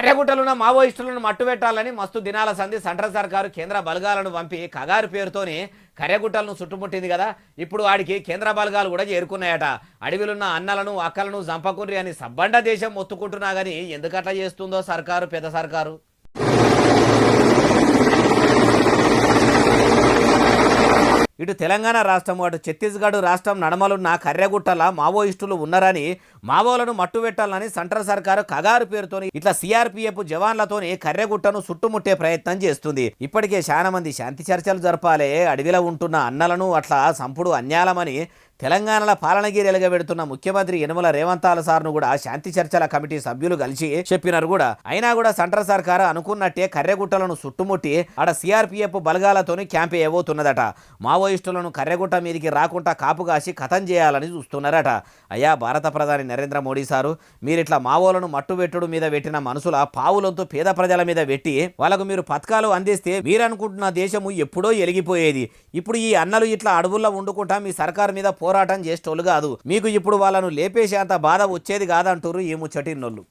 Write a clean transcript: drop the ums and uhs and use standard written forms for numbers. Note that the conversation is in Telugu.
కర్యగుట్టలున్న మావోయిస్టులను మట్టుబెట్టాలని మస్తు దినాల సంధి సెంట్రల్ సర్కారు కేంద్ర బలగాలను పంపి కగారు పేరుతోని కర్యగుట్టలను చుట్టుముట్టింది కదా. ఇప్పుడు వాడికి కేంద్ర బలగాలు కూడా చేరుకున్నాయట. అడవిలున్న అన్నలను అక్కలను చంపకుండ్రి అని సబ్బండ దేశం మొత్తుకుంటున్నా గానీ ఎందుకట్లా చేస్తుందో సర్కారు, పెద్ద సర్కారు. ఇటు తెలంగాణ రాష్ట్రం అటు ఛత్తీస్గఢ్ రాష్ట్రం నడమలున్న కర్రెగుట్టల మావోయిస్టులు ఉన్నారని మావోలను మట్టుబెట్టాలని సెంట్రల్ సర్కారు కగారు పేరుతోని ఇట్లా సిఆర్పిఎఫ్ జవాన్లతోని కర్రెగుట్టను చుట్టుముట్టే ప్రయత్నం చేస్తుంది. ఇప్పటికే చాలా మంది శాంతి చర్చలు జరపాలే, అడవిలో ఉంటున్న అన్నలను అట్లా సంపుడు అన్యాలమని తెలంగాణలో పాలనగిరి ఎలుగబెడుతున్న ముఖ్యమంత్రి యనమల రేవంతాల సార్ను కూడా శాంతి చర్చల కమిటీ సభ్యులు కలిసి చెప్పినారు కూడా. అయినా కూడా సెంట్రల్ సర్కారు అనుకున్నట్టే కర్రెగుట్టలను చుట్టుముట్టి ఆడ సిఆర్పిఎఫ్ బలగాలతోని క్యాంప్ వేయబోతున్నదట. మావోయిస్టులను కర్రెగుట్ట మీదికి రాకుండా కాపు కాసి కథం చేయాలని చూస్తున్నారట. అయ్యా భారత ప్రధాని నరేంద్ర మోడీ సారు, మీరిట్లా మావోలను మట్టుబెట్టుడు మీద పెట్టిన మనసుల పావులంతో పేద ప్రజల మీద పెట్టి వాళ్ళకు మీరు పథకాలు అందిస్తే మీరనుకుంటున్న దేశము ఎప్పుడో ఎలిగిపోయేది. ఇప్పుడు ఈ అన్నలు ఇట్లా అడవుల్లో వండుకుంటా మీ సర్కారు మీద పోరాటం చేసేటోళ్ళు కాదు. మీకు ఇప్పుడు వాళ్ళను లేపేసేంత బాధ వచ్చేది కాదంటారు ఈ ముచ్చటిన్నోళ్ళు.